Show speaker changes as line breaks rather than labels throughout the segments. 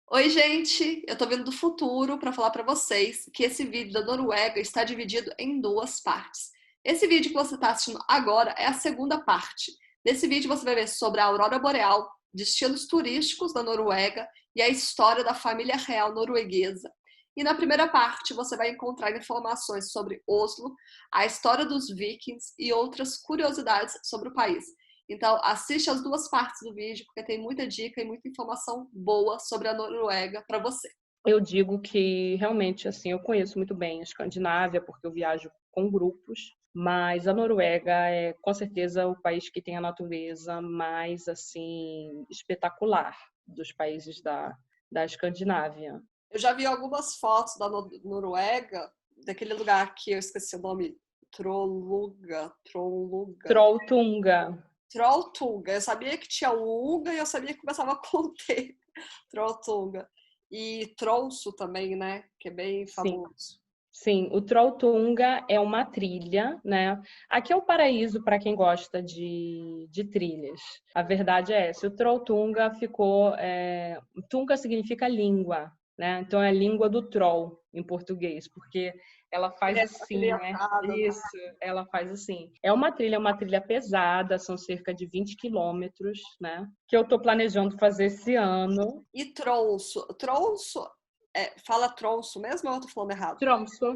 Oi, gente! Eu tô vindo do futuro para falar para vocês que esse vídeo da Noruega está dividido em duas partes. Esse vídeo que você está assistindo agora é a segunda parte. Nesse vídeo você vai ver sobre a aurora boreal, destinos turísticos da Noruega e a história da família real norueguesa. E na primeira parte você vai encontrar informações sobre Oslo, a história dos vikings e outras curiosidades sobre o país. Então, assiste as duas partes do vídeo, porque tem muita dica e muita informação boa sobre a Noruega para você.
Eu digo que realmente, assim, eu conheço muito bem a Escandinávia, porque eu viajo com grupos, mas a Noruega é com certeza o país que tem a natureza mais, assim, espetacular dos países da Escandinávia.
Eu já vi algumas fotos da Noruega, daquele lugar que eu esqueci o nome, Trolltunga.
Trolltunga.
Trolltunga. Eu sabia que tinha o Unga e eu sabia que começava com T. Trolltunga. E Tromsø também, né? Que é bem
Sim.
famoso.
Sim, o Trolltunga é uma trilha, né? Aqui é o paraíso para quem gosta de trilhas. A verdade é essa. O Trolltunga ficou. Tunga significa língua, né? Então é a língua do troll em português, porque ela faz
É,
assim, né?
criançada, né?
Isso, ela faz assim. É uma trilha pesada, são cerca de 20 quilômetros, né? Que eu estou planejando fazer esse ano.
E Tronço. Tronço, fala Tronço mesmo ou eu tô falando errado?
Tromsø,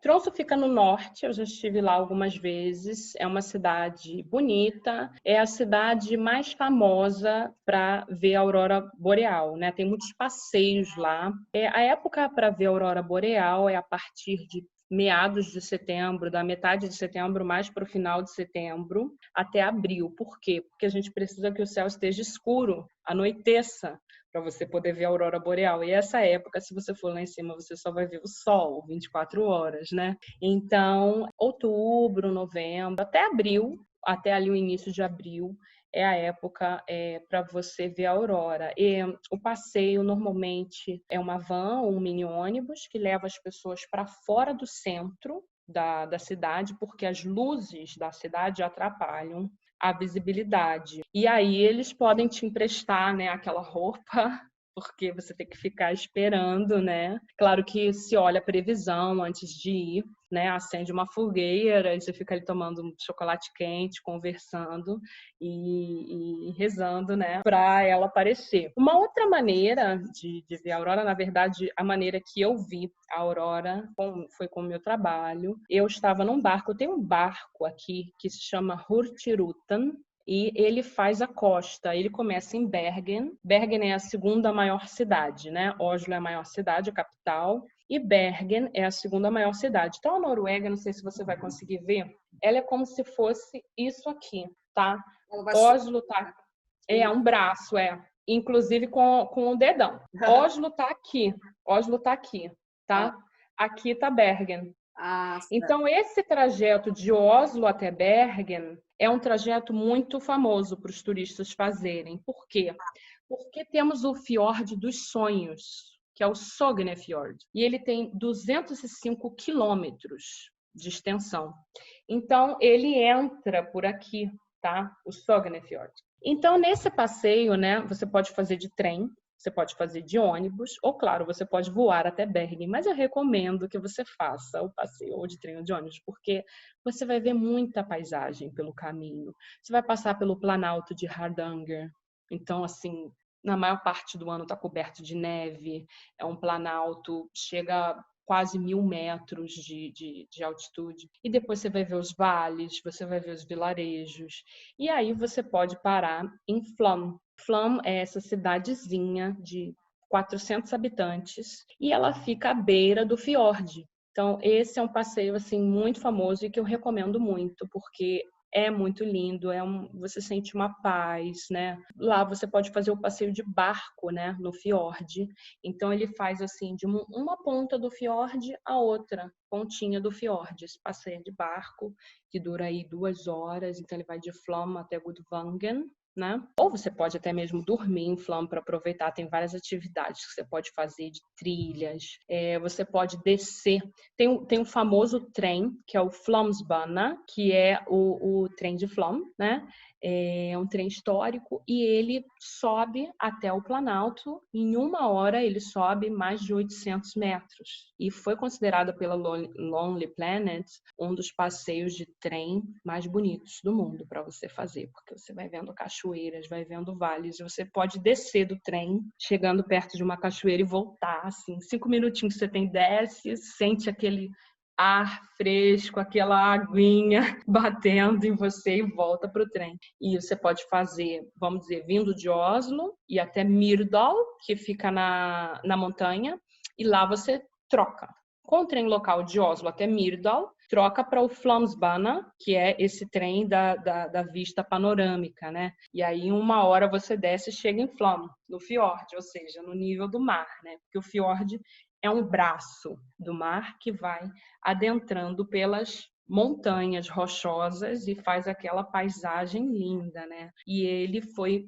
Tromsø fica no norte, eu já estive lá algumas vezes. É uma cidade bonita, é a cidade mais famosa para ver a aurora boreal, né? Tem muitos passeios lá. A época para ver a aurora boreal é a partir de meados de setembro, da metade de setembro mais para o final de setembro, até abril. Por quê? Porque a gente precisa que o céu esteja escuro, anoiteça, para você poder ver a aurora boreal. E essa época, se você for lá em cima, você só vai ver o sol 24 horas, né? Então, outubro, novembro, até abril, até ali o início de abril, é a época para você ver a aurora. E o passeio normalmente é uma van ou um mini ônibus que leva as pessoas para fora do centro da cidade, porque as luzes da cidade atrapalham a visibilidade. E aí eles podem te emprestar, né, aquela roupa, porque você tem que ficar esperando, né? Claro que se olha a previsão antes de ir, né? Acende uma fogueira e você fica ali tomando um chocolate quente, conversando e rezando, né? Para ela aparecer. Uma outra maneira de ver a aurora, na verdade, a maneira que eu vi a aurora foi com o meu trabalho. Eu estava num barco, tem um barco aqui que se chama Hurtigruten, e ele faz a costa. Ele começa em Bergen. Bergen é a segunda maior cidade, né? Oslo é a maior cidade, a capital, e Bergen é a segunda maior cidade. Então a Noruega, não sei se você vai conseguir ver, ela é como se fosse isso aqui, tá?
Ela vai subir.
Oslo tá, um braço, inclusive com o dedão. Oslo tá aqui, Oslo tá aqui,
Ah,
tá? Aqui tá Bergen.
certo.
Então, esse trajeto de Oslo até Bergen é um trajeto muito famoso para os turistas fazerem. Por quê? Porque temos o Fiord dos Sonhos, que é o Sognefjord, e ele tem 205 quilômetros de extensão. Então, ele entra por aqui, tá? O Sognefjord. Então, nesse passeio, né, você pode fazer de trem, você pode fazer de ônibus, ou claro, você pode voar até Bergen, mas eu recomendo que você faça o passeio ou de trem ou de ônibus, porque você vai ver muita paisagem pelo caminho. Você vai passar pelo Planalto de Hardanger, então, assim, na maior parte do ano está coberto de neve, é um planalto, chega a quase 1.000 metros de altitude. E depois você vai ver os vales, você vai ver os vilarejos. E aí você pode parar em Flum. Flum é essa cidadezinha de 400 habitantes e ela fica à beira do fiord. Então, esse é um passeio assim muito famoso e que eu recomendo muito, porque é muito lindo, você sente uma paz, né? Lá você pode fazer o passeio de barco, né, no fiord. Então ele faz assim de uma ponta do fiord à outra pontinha do fiord, esse passeio de barco que dura aí 2 horas. Então ele vai de Flum até Gudvangen, né? Ou você pode até mesmo dormir em Flum para aproveitar. Tem várias atividades que você pode fazer de trilhas. Você pode descer. Tem um famoso trem, que é o Flumsbana, que é o trem de Flum, né? É um trem histórico e ele sobe até o Planalto. Em 1 hora ele sobe mais de 800 metros. E foi considerado pela Lonely Planet um dos passeios de trem mais bonitos do mundo para você fazer, porque você vai vendo cachoeiras, vai vendo vales, e você pode descer do trem, chegando perto de uma cachoeira e voltar, assim, 5 minutinhos que você tem, desce, sente aquele ar fresco, aquela aguinha batendo em você e volta para o trem. E você pode fazer, vamos dizer, vindo de Oslo e até Myrdal, que fica na montanha, e lá você troca. Com o trem local de Oslo até Myrdal, troca para o Flåmsbana, que é esse trem da vista panorâmica, né? E aí, em 1 hora você desce e chega em Flåm, no fiord, ou seja, no nível do mar, né? Porque o fiord é um braço do mar que vai adentrando pelas montanhas rochosas e faz aquela paisagem linda, né? E ele foi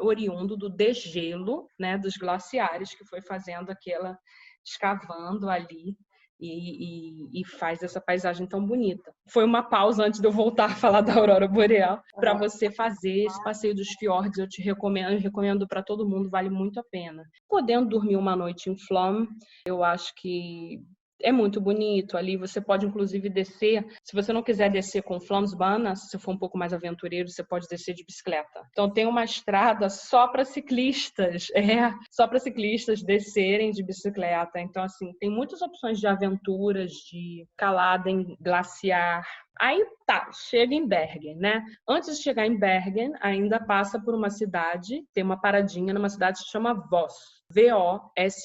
oriundo do degelo, né? Dos glaciares, que foi fazendo aquela, escavando ali e faz essa paisagem tão bonita. Foi uma pausa antes de eu voltar a falar da aurora boreal, para você fazer esse passeio dos fiordes. Eu recomendo para todo mundo, vale muito a pena. Podendo dormir uma noite em Flåm, eu acho que é muito bonito. Ali você pode, inclusive, descer. Se você não quiser descer com Flåmsbana, se você for um pouco mais aventureiro, você pode descer de bicicleta. Então, tem uma estrada só para ciclistas. Só para ciclistas descerem de bicicleta. Então, assim, tem muitas opções de aventuras, de escalada em glaciar. Aí tá, chega em Bergen, né? Antes de chegar em Bergen, ainda passa por uma cidade, tem uma paradinha numa cidade que se chama Voss. Voss.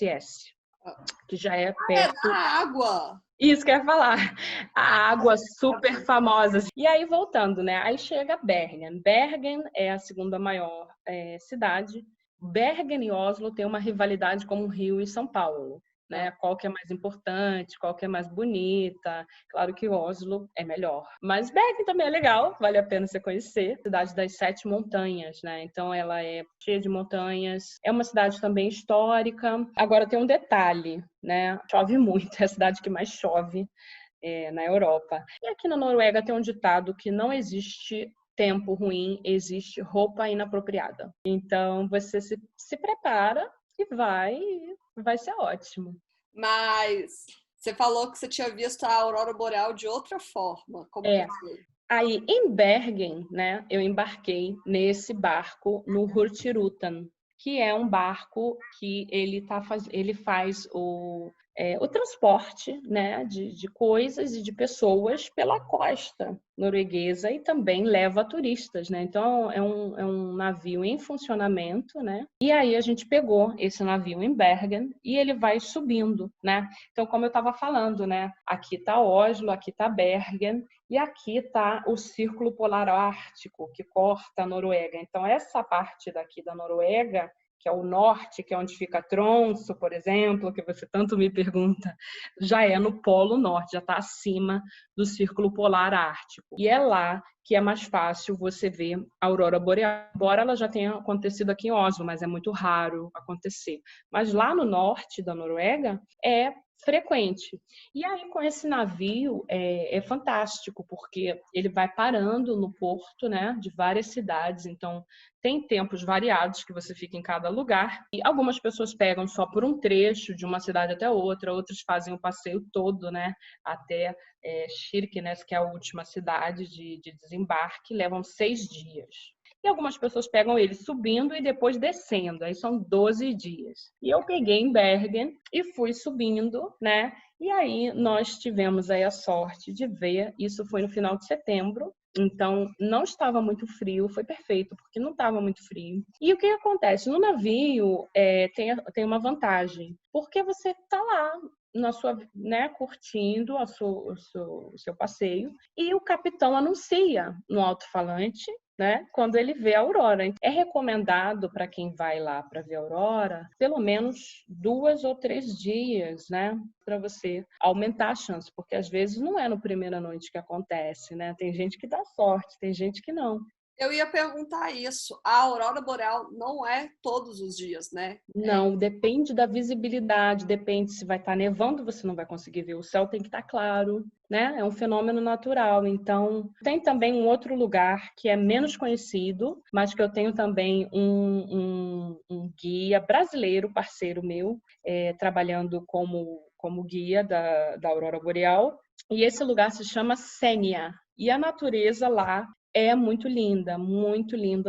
Que já é perto.
É da água!
Isso que eu ia falar. A água super famosa. E aí, voltando, né? Aí chega Bergen. Bergen é a segunda maior cidade. Bergen e Oslo têm uma rivalidade como Rio e São Paulo, né? Qual que é mais importante, qual que é mais bonita. Claro que Oslo é melhor. Mas Bergen também é legal, vale a pena você conhecer. Cidade das 7 montanhas, né? Então ela é cheia de montanhas. É uma cidade também histórica. Agora tem um detalhe, né? Chove muito, é a cidade que mais chove na Europa. E aqui na Noruega tem um ditado que não existe tempo ruim, existe roupa inapropriada. Então você se prepara e vai ser ótimo.
Mas você falou que você tinha visto a aurora boreal de outra forma. Como que foi?
Aí, em Bergen, né, eu embarquei nesse barco no Hurtigruten, que é um barco que ele faz o transporte, né, de coisas e de pessoas pela costa norueguesa e também leva turistas, né? Então é um navio em funcionamento, né? E aí a gente pegou esse navio em Bergen e ele vai subindo, né? Então, como eu estava falando, né? Aqui está Oslo, aqui está Bergen e aqui está o Círculo Polar Ártico que corta a Noruega. Então essa parte daqui da Noruega, que é o norte, que é onde fica Tromsø, por exemplo, que você tanto me pergunta, já é no Polo Norte, já está acima do Círculo Polar Ártico. E é lá que é mais fácil você ver a aurora boreal, embora ela já tenha acontecido aqui em Oslo, mas é muito raro acontecer. Mas lá no norte da Noruega é frequente. E aí, com esse navio, é fantástico, porque ele vai parando no porto, né, de várias cidades. Então, tem tempos variados que você fica em cada lugar. E algumas pessoas pegam só por um trecho, de uma cidade até outra, outras fazem o passeio todo, né, até Kirkenes, que é a última cidade de desembarque, levam 6 dias. E algumas pessoas pegam ele subindo e depois descendo, aí são 12 dias. E eu peguei em Bergen e fui subindo, né? E aí nós tivemos aí a sorte de ver, isso foi no final de setembro, então não estava muito frio, foi perfeito, porque não estava muito frio. E o que acontece? No navio tem uma vantagem, porque você está lá na sua, né, curtindo o seu passeio, e o capitão anuncia no alto-falante, né, quando ele vê a aurora. É recomendado para quem vai lá para ver a aurora, pelo menos 2 ou 3 dias, né, para você aumentar a chance, porque às vezes não é no primeira noite que acontece, né? Tem gente que dá sorte, tem gente que não.
Eu ia perguntar isso. A aurora boreal não é todos os dias, né?
Não, depende da visibilidade, depende se vai estar nevando, você não vai conseguir ver, o céu tem que estar claro, né? É um fenômeno natural. Então, tem também um outro lugar que é menos conhecido, mas que eu tenho também um guia brasileiro, parceiro meu, trabalhando como guia da aurora boreal. E esse lugar se chama Sénia. E a natureza lá é muito linda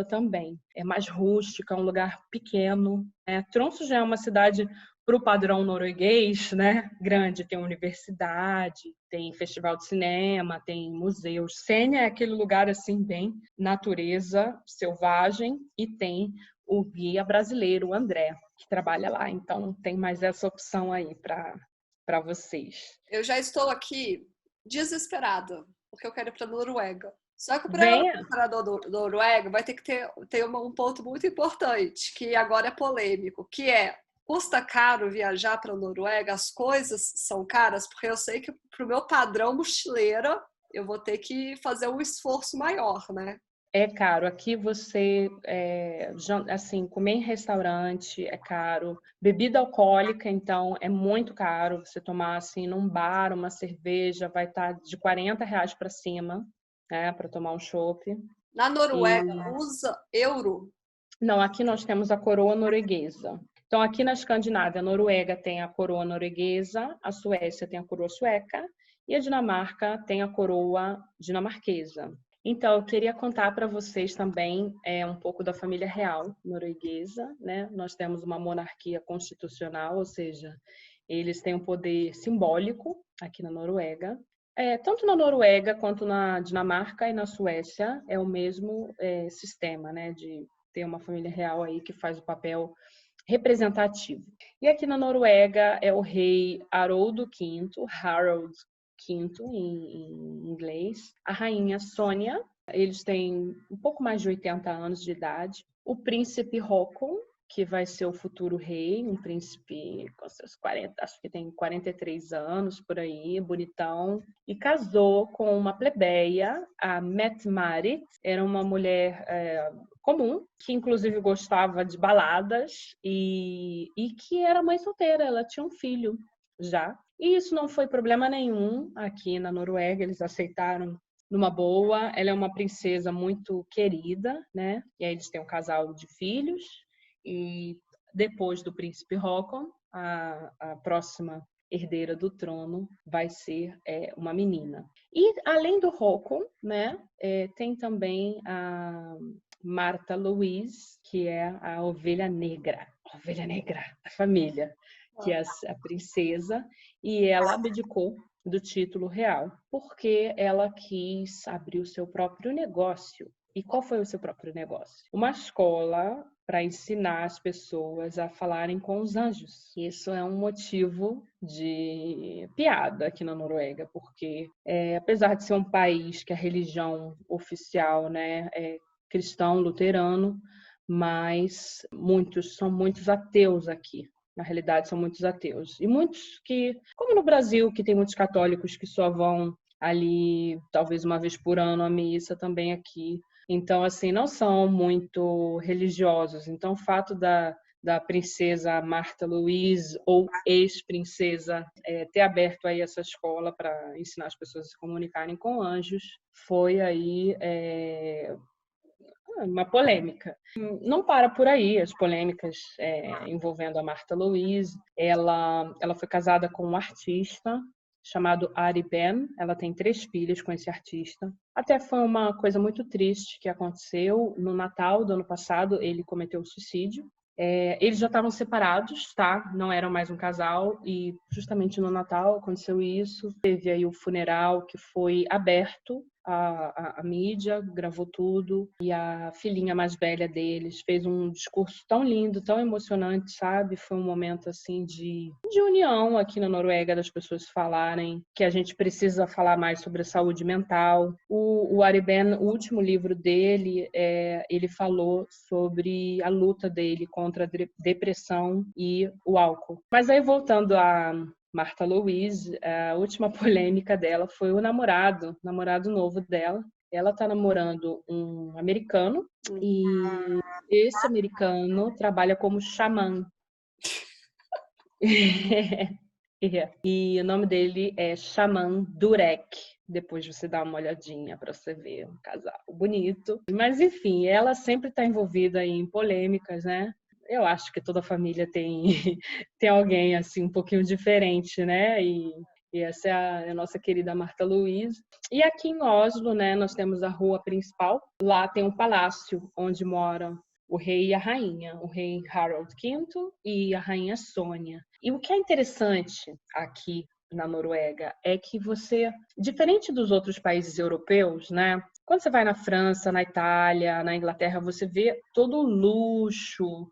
também. É mais rústica, é um lugar pequeno. Tromsø já é uma cidade para o padrão norueguês, né? Grande, tem universidade, tem festival de cinema, tem museus. Senja é aquele lugar assim bem natureza selvagem e tem o guia brasileiro, o André, que trabalha lá. Então tem mais essa opção aí para vocês.
Eu já estou aqui desesperada, porque eu quero ir para a Noruega. Só que para eu ir
Venha.
para a Noruega vai ter que ter um ponto muito importante, que agora é polêmico, que é: custa caro viajar para a Noruega? As coisas são caras? Porque eu sei que para o meu padrão mochileira eu vou ter que fazer um esforço maior, né?
É caro. Aqui você, assim, comer em restaurante é caro. Bebida alcoólica, então, é muito caro. Você tomar, assim, num bar, uma cerveja, vai estar de R$ 40 para cima, né, para tomar um chopp.
Na
E,
Noruega usa euro.
não, aqui nós temos a coroa norueguesa. Então, aqui na Escandinávia, a Noruega tem a coroa norueguesa, a Suécia tem a coroa sueca e a Dinamarca tem a coroa dinamarquesa. Então, eu queria contar para vocês também um pouco da família real norueguesa, né? Nós temos uma monarquia constitucional, ou seja, eles têm um poder simbólico aqui na Noruega. Tanto na Noruega quanto na Dinamarca e na Suécia é o mesmo sistema, né? De ter uma família real aí que faz o papel representativo. E aqui na Noruega é o rei Haroldo V, Harold V em inglês, a rainha Sônia, eles têm um pouco mais de 80 anos de idade, o príncipe Håkon, que vai ser o futuro rei, um príncipe com seus 40, acho que tem 43 anos por aí, bonitão, e casou com uma plebeia, a Mette-Marit, era uma mulher comum, que inclusive gostava de baladas e que era mãe solteira, ela tinha um filho já. E isso não foi problema nenhum aqui na Noruega, eles aceitaram numa boa. Ela é uma princesa muito querida, né? E aí eles têm um casal de filhos e depois do príncipe Håkon, a próxima herdeira do trono vai ser uma menina. E além do Håkon, né, tem também a Martha Louise, que é a ovelha negra da família, que é a princesa, e ela abdicou do título real porque ela quis abrir o seu próprio negócio. E qual foi o seu próprio negócio? Uma escola para ensinar as pessoas a falarem com os anjos. Isso é um motivo de piada aqui na Noruega, porque apesar de ser um país que a religião oficial, né, é cristão luterano, mas são muitos ateus aqui. Na realidade, são muitos ateus. E muitos que, como no Brasil, que tem muitos católicos que só vão ali, talvez uma vez por ano, à missa, também aqui. Então, assim, não são muito religiosos. Então, o fato da princesa Martha Louise, ou ex-princesa, ter aberto aí essa escola para ensinar as pessoas a se comunicarem com anjos, foi aí uma polêmica. Não para por aí as polêmicas envolvendo a Martha Louise. Ela foi casada com um artista chamado Ari Ben. Ela tem 3 filhos com esse artista. Até foi uma coisa muito triste que aconteceu no Natal do ano passado. Ele cometeu suicídio. Eles já estavam separados, tá? Não eram mais um casal e justamente no Natal aconteceu isso. Teve aí o funeral que foi aberto à mídia, gravou tudo e a filhinha mais velha deles fez um discurso tão lindo, tão emocionante, sabe? Foi um momento assim de união aqui na Noruega, das pessoas falarem que a gente precisa falar mais sobre a saúde mental. O Ari Ben, o último livro dele, ele falou sobre a luta dele contra a depressão e o álcool. Mas aí, voltando a Martha Louise, a última polêmica dela foi o namorado novo dela. ela está namorando um americano e esse americano trabalha como xamã. E o nome dele é Xamã Durek. Depois você dá uma olhadinha para você ver um casal bonito. Mas enfim, ela sempre está envolvida em polêmicas, né? Eu acho que toda família tem, tem alguém assim um pouquinho diferente, né? E essa é a nossa querida Martha Louise. E aqui em Oslo, né, nós temos a rua principal. Lá tem um palácio onde moram o rei e a rainha, o rei Harald V e a rainha Sônia. E o que é interessante aqui na Noruega é que você, diferente dos outros países europeus, né? Quando você vai na França, na Itália, na Inglaterra, você vê todo o luxo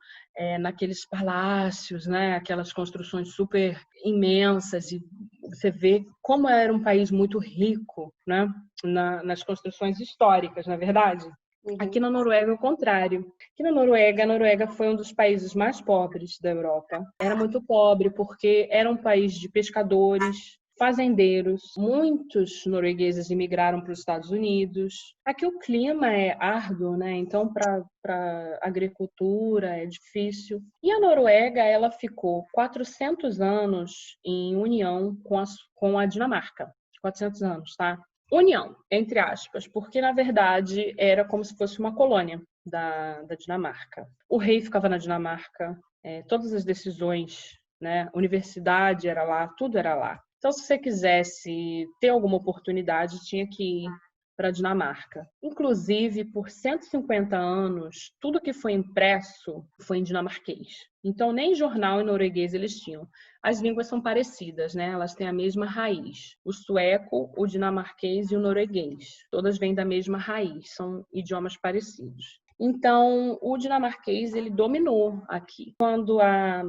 naqueles palácios, né? Aquelas construções super imensas e você vê como era um país muito rico, né? Nas construções históricas, na verdade. Aqui na Noruega é o contrário. Aqui na Noruega, a Noruega foi um dos países mais pobres da Europa. Era muito pobre porque era um país de pescadores, fazendeiros. Muitos noruegueses imigraram para os Estados Unidos. Aqui o clima é árduo, né? Então para agricultura é difícil. E a Noruega, ela ficou 400 anos em união com a Dinamarca. 400 anos, tá? União, entre aspas, porque na verdade era como se fosse uma colônia da Dinamarca. O rei ficava na Dinamarca, todas as decisões, né, universidade era lá, tudo era lá. Então, se você quisesse ter alguma oportunidade, tinha que ir para a Dinamarca. Inclusive, por 150 anos, tudo que foi impresso foi em dinamarquês. Então, nem jornal em norueguês eles tinham. As línguas são parecidas, né? Elas têm a mesma raiz. O sueco, o dinamarquês e o norueguês. Todas vêm da mesma raiz, são idiomas parecidos. Então, o dinamarquês, ele dominou aqui. Quando a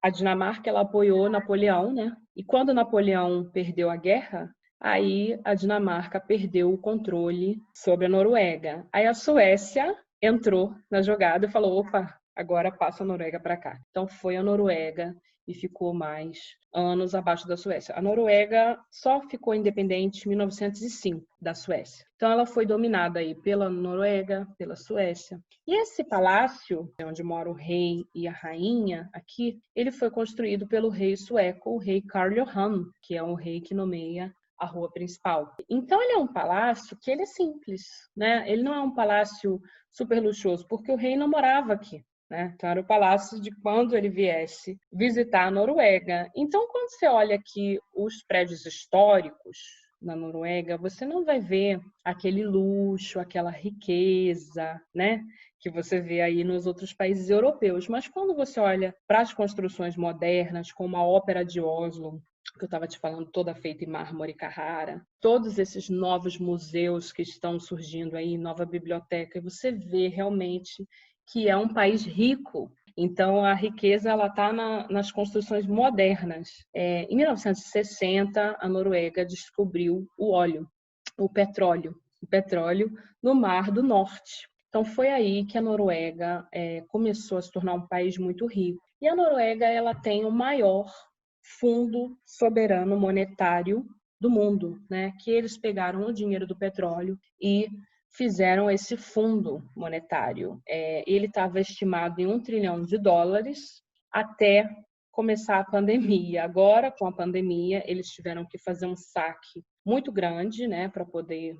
Dinamarca, ela apoiou Napoleão, né? E quando Napoleão perdeu a guerra, aí a Dinamarca perdeu o controle sobre a Noruega. Aí a Suécia entrou na jogada e falou, opa, agora passa a Noruega para cá. Então foi a Noruega e ficou mais anos abaixo da Suécia. A Noruega só ficou independente em 1905 da Suécia. Então ela foi dominada aí pela Noruega, pela Suécia. E esse palácio, onde mora o rei e a rainha aqui, ele foi construído pelo rei sueco, o rei Karl Johan, que é o rei que nomeia a rua principal. Então ele é um palácio que ele é simples, né? Ele não é um palácio super luxuoso, porque o rei não morava aqui. Né? Então, era o palácio de quando ele viesse visitar a Noruega. Então, quando você olha aqui os prédios históricos na Noruega, você não vai ver aquele luxo, aquela riqueza, né? Que você vê aí nos outros países europeus. Mas quando você olha para as construções modernas, como a Ópera de Oslo, que eu estava te falando, toda feita em mármore Carrara, todos esses novos museus que estão surgindo aí, nova biblioteca, você vê realmente que é um país rico. Então, a riqueza ela está nas construções modernas. Em 1960, a Noruega descobriu o óleo, o petróleo no Mar do Norte. Então, foi aí que a Noruega começou a se tornar um país muito rico. E a Noruega ela tem o maior fundo soberano monetário do mundo, né? Que eles pegaram o dinheiro do petróleo e fizeram esse fundo monetário. Ele estava estimado em $1 trilhão até começar a pandemia. Agora, com a pandemia, eles tiveram que fazer um saque muito grande, né, para poder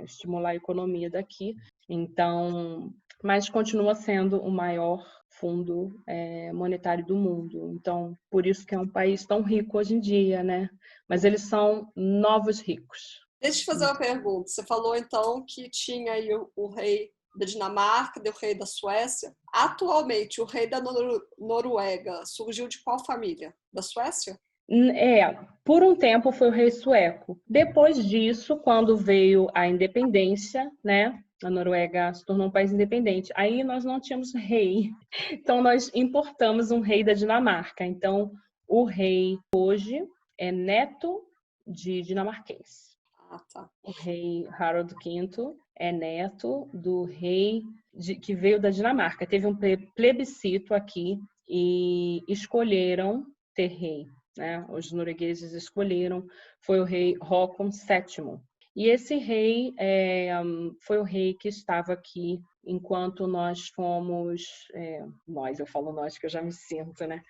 estimular a economia daqui. Então, mas continua sendo o maior fundo monetário do mundo. Então, por isso que é um país tão rico hoje em dia, né? Mas eles são novos ricos.
Deixa eu te fazer uma pergunta. Você falou, então, que tinha aí o rei da Dinamarca, o rei da Suécia. Atualmente, o rei da Noruega surgiu de qual família? Da Suécia?
Por um tempo foi o rei sueco. Depois disso, quando veio a independência, né? A Noruega se tornou um país independente. Aí nós não tínhamos rei. Então nós importamos um rei da Dinamarca. Então o rei hoje é neto de dinamarquês.
Ah, tá.
O rei Harald V é neto do rei que veio da Dinamarca. Teve um plebiscito aqui e escolheram ter rei. Né? Os noruegueses escolheram, foi o rei Håkon VII. E esse rei foi o rei que estava aqui enquanto nós fomos, eu falo nós que eu já me sinto, né?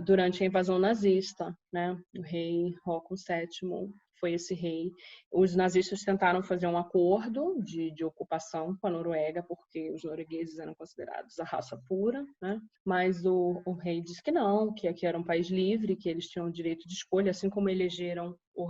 Durante a invasão nazista, né? O rei Håkon VII foi esse rei. Os nazistas tentaram fazer um acordo de ocupação com a Noruega, porque os noruegueses eram considerados a raça pura, né? Mas o rei disse que não, que aqui era um país livre, que eles tinham o direito de escolha, assim como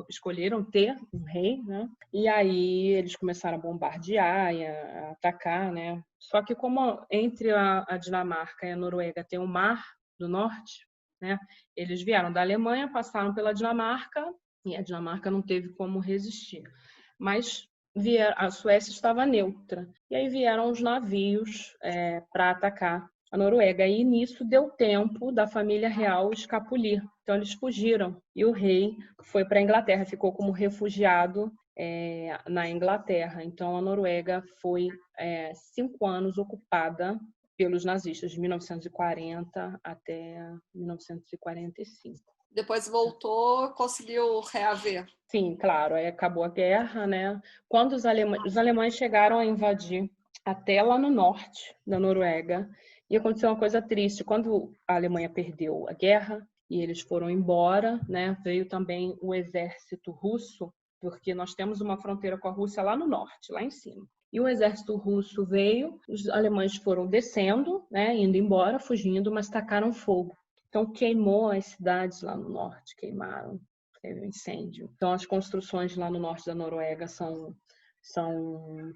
escolheram ter um rei, né? E aí eles começaram a bombardear e a atacar, né? Só que como entre a Dinamarca e a Noruega tem o Mar do Norte, né? Eles vieram da Alemanha, passaram pela Dinamarca e a Dinamarca não teve como resistir. Mas a Suécia estava neutra. E aí vieram os navios para atacar a Noruega. E nisso deu tempo da família real escapulir. Então eles fugiram. E o rei foi para a Inglaterra, ficou como refugiado na Inglaterra. Então a Noruega foi 5 anos ocupada pelos nazistas, de 1940 até 1945.
Depois voltou, conseguiu reaver.
Sim, claro, aí acabou a guerra, né? Quando os alemães chegaram a invadir até lá no norte da Noruega, e aconteceu uma coisa triste. Quando a Alemanha perdeu a guerra e eles foram embora, né? Veio também o exército russo, porque nós temos uma fronteira com a Rússia lá no norte, lá em cima. E o exército russo veio, os alemães foram descendo, né? Indo embora, fugindo, mas tacaram fogo. Então queimou as cidades lá no norte, queimaram. Teve um incêndio. Então, as construções lá no norte da Noruega são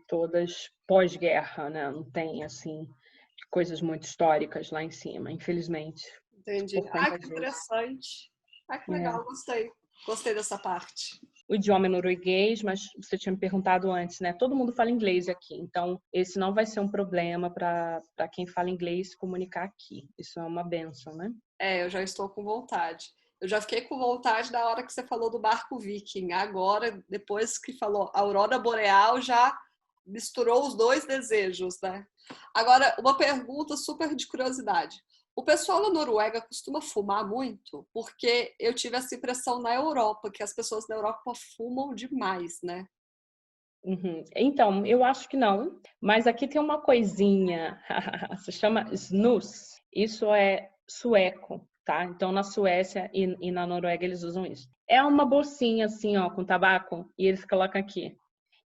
todas pós-guerra, né? Não tem, assim, coisas muito históricas lá em cima, infelizmente.
Entendi.
Por conta
Que
disso.
interessante. Que legal, gostei. Gostei dessa parte.
O idioma é norueguês, mas você tinha me perguntado antes, né? Todo mundo fala inglês aqui, então esse não vai ser um problema para quem fala inglês se comunicar aqui. Isso é uma bênção, né?
Eu já estou com vontade. Eu já fiquei com vontade da hora que você falou do barco Viking. Agora, depois que falou Aurora Boreal, já misturou os dois desejos, né? Agora, uma pergunta super de curiosidade. O pessoal na Noruega costuma fumar muito? Porque eu tive essa impressão na Europa, que as pessoas na Europa fumam demais, né?
Uhum. Então, eu acho que não, mas aqui tem uma coisinha, se chama snus. Isso é sueco, tá? Então, na Suécia e na Noruega eles usam isso. É uma bolsinha assim, ó, com tabaco, e eles colocam aqui.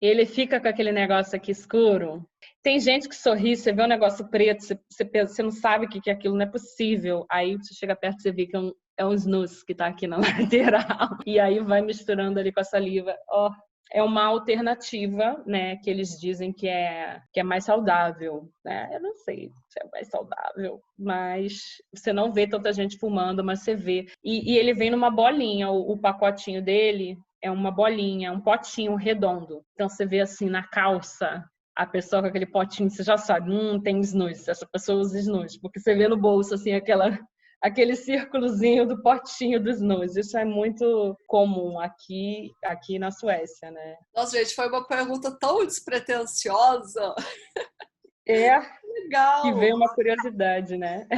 Ele fica com aquele negócio aqui escuro. Tem gente que sorri, você vê um negócio preto, você não sabe o que é aquilo, não é possível. Aí você chega perto e você vê que é um snus que tá aqui na lateral. E aí vai misturando ali com a saliva. Ó, é uma alternativa, né, que eles dizem que é mais saudável, né? Eu não sei se é mais saudável, mas você não vê tanta gente fumando, mas você vê. E ele vem numa bolinha, o pacotinho dele é uma bolinha, um potinho redondo. Então você vê assim na calça a pessoa com aquele potinho, você já sabe, tem snus, essa pessoa usa snus, porque você vê no bolso assim aquele círculozinho do potinho dos snus. Isso é muito comum aqui na Suécia, né?
Nossa, gente, foi uma pergunta tão despretensiosa.
É que
Legal!
veio uma curiosidade, né?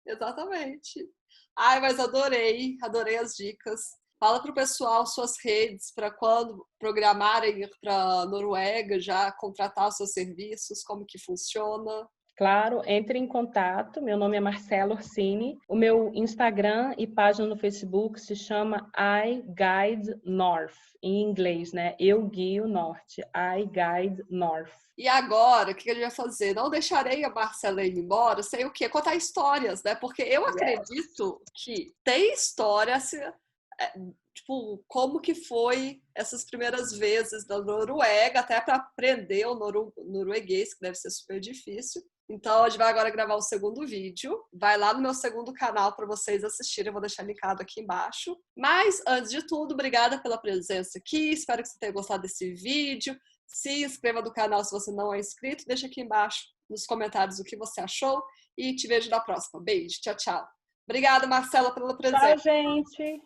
Exatamente. Mas adorei as dicas. Fala para o pessoal suas redes para quando programarem ir para Noruega, já contratar os seus serviços, como que funciona.
Claro, entre em contato. Meu nome é Marcela Orsini. O meu Instagram e página no Facebook se chama I Guide North, em inglês, né? Eu guio norte. I Guide North.
E agora, o que a gente vai fazer? Não deixarei a Marcela ir embora sem o quê? Contar histórias, né? Porque eu acredito que tem história, tipo, como que foi essas primeiras vezes na Noruega, até para aprender o norueguês, que deve ser super difícil. Então, a gente vai agora gravar o segundo vídeo. Vai lá no meu segundo canal para vocês assistirem. Eu vou deixar linkado aqui embaixo. Mas, antes de tudo, obrigada pela presença aqui. Espero que você tenha gostado desse vídeo. Se inscreva no canal se você não é inscrito. Deixa aqui embaixo nos comentários o que você achou. E te vejo na próxima. Beijo. Tchau, tchau. Obrigada, Marcela, pela presença.
Tchau, gente.